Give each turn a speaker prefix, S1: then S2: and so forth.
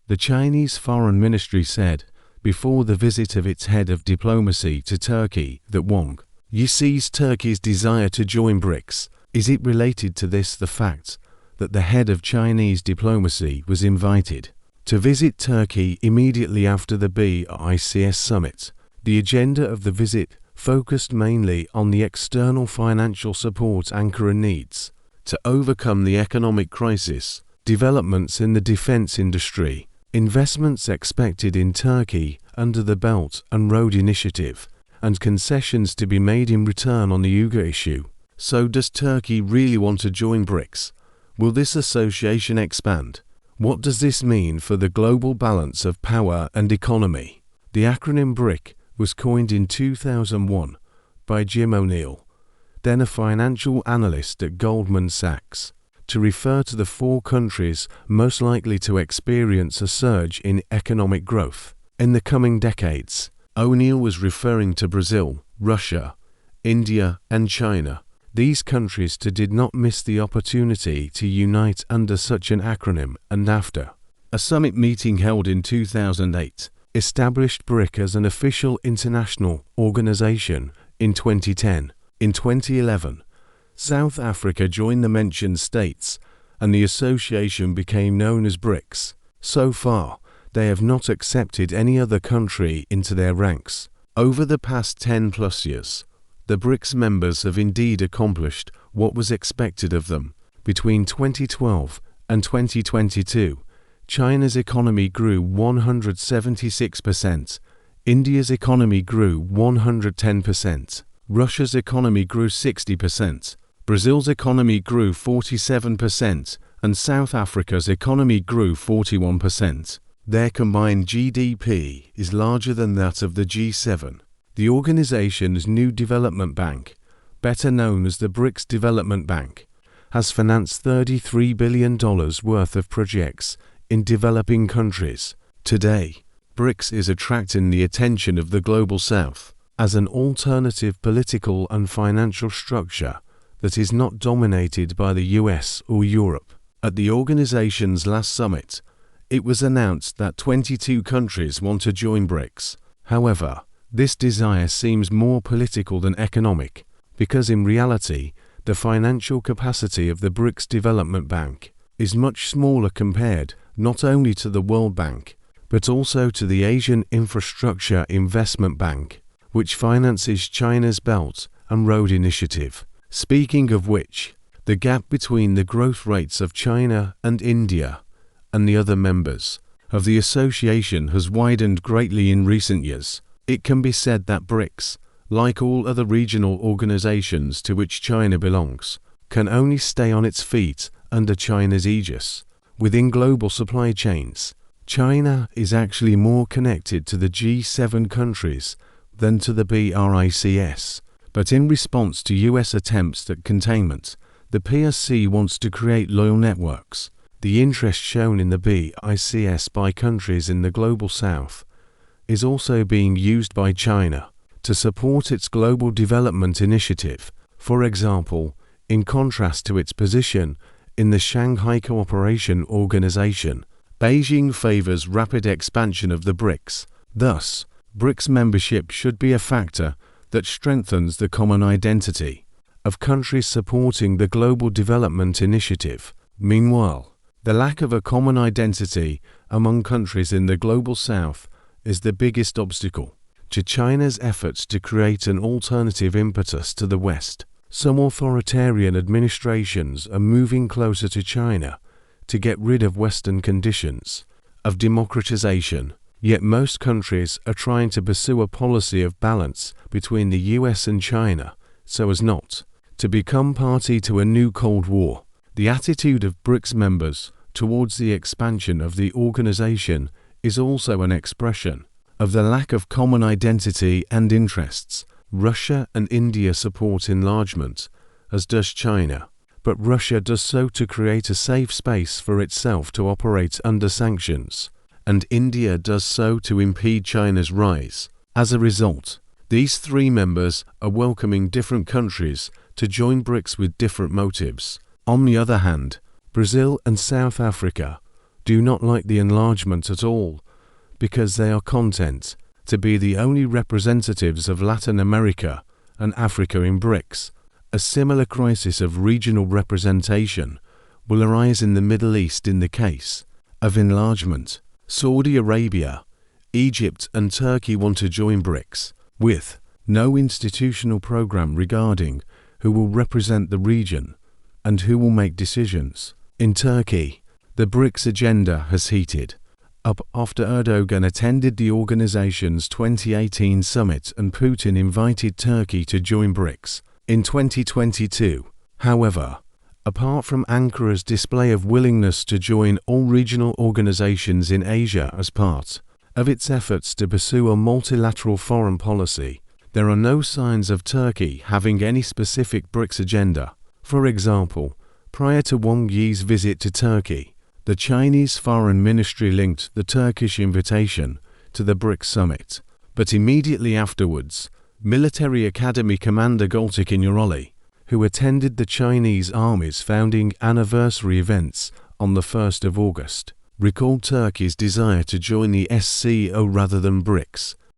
S1: The Chinese Foreign Ministry said, before the visit of its head of diplomacy to Turkey, that Wang Yi sees Turkey's desire to join BRICS. Is it related to this the fact that the head of Chinese diplomacy was invited to visit Turkey immediately after the BRICS summit? The agenda of the visit focused mainly on the external financial support Ankara needs to overcome the economic crisis, developments in the defense industry, investments expected in Turkey under the Belt and Road Initiative, and concessions to be made in return on the Uighur issue. So does Turkey really want to join BRICS? Will this association expand? What does this mean for the global balance of power and economy? The acronym BRIC was coined in 2001 by Jim O'Neill, then a financial analyst at Goldman Sachs, to refer to the 4 countries most likely to experience a surge in economic growth in the coming decades. O'Neill was referring to Brazil, Russia, India, and China. These countries did not miss the opportunity to unite under such an acronym, and after a summit meeting held in 2008, established BRIC as an official international organization in 2010. In 2011, South Africa joined the mentioned states, and the association became known as BRICS. So far, they have not accepted any other country into their ranks. Over the past 10+ years, the BRICS members have indeed accomplished what was expected of them. Between 2012 and 2022, China's economy grew 176%, India's economy grew 110%, Russia's economy grew 60%, Brazil's economy grew 47%, and South Africa's economy grew 41%. Their combined GDP is larger than that of the G7. The organization's new development bank, better known as the BRICS Development Bank, has financed $33 billion worth of projects in developing countries. Today, BRICS is attracting the attention of the Global South as an alternative political and financial structure that is not dominated by the US or Europe. At the organization's last summit, it was announced that 22 countries want to join BRICS. However, this desire seems more political than economic, because in reality, the financial capacity of the BRICS Development Bank is much smaller compared not only to the World Bank, but also to the Asian Infrastructure Investment Bank, which finances China's Belt and Road Initiative. Speaking of which, the gap between the growth rates of China and India and the other members of the association has widened greatly in recent years. It can be said that BRICS, like all other regional organizations to which China belongs, can only stay on its feet under China's aegis. Within global supply chains, China is actually more connected to the G7 countries than to the BRICS. But in response to US attempts at containment, the PRC wants to create loyal networks. The interest shown in the BRICS by countries in the Global South is also being used by China to support its global development initiative. For example, in contrast to its position in the Shanghai Cooperation Organization, Beijing favors rapid expansion of the BRICS. Thus, BRICS membership should be a factor that strengthens the common identity of countries supporting the Global Development Initiative. Meanwhile, the lack of a common identity among countries in the Global South is the biggest obstacle to China's efforts to create an alternative impetus to the West. Some authoritarian administrations are moving closer to China to get rid of Western conditions of democratization. Yet most countries are trying to pursue a policy of balance between the US and China so as not to become party to a new Cold War. The attitude of BRICS members towards the expansion of the organization is also an expression of the lack of common identity and interests. Russia and India support enlargement, as does China, but Russia does so to create a safe space for itself to operate under sanctions, and India does so to impede China's rise. As a result, these three members are welcoming different countries to join BRICS with different motives. On the other hand, Brazil and South Africa do not like the enlargement at all, because they are content to be the only representatives of Latin America and Africa in BRICS. A similar crisis of regional representation will arise in the Middle East in the case of enlargement. Saudi Arabia, Egypt and Turkey want to join BRICS, with no institutional program regarding who will represent the region and who will make decisions. In Turkey, the BRICS agenda has heated up after Erdogan attended the organization's 2018 summit and Putin invited Turkey to join BRICS in 2022. However, apart from Ankara's display of willingness to join all regional organizations in Asia as part of its efforts to pursue a multilateral foreign policy, there are no signs of Turkey having any specific BRICS agenda. For example, prior to Wang Yi's visit to Turkey, the Chinese Foreign Ministry linked the Turkish invitation to the BRICS summit, but immediately afterwards, Military Academy Commander Gültekin, who attended the Chinese Army's founding anniversary events on the 1st of August, recalled Turkey's desire to join the SCO rather than BRICS,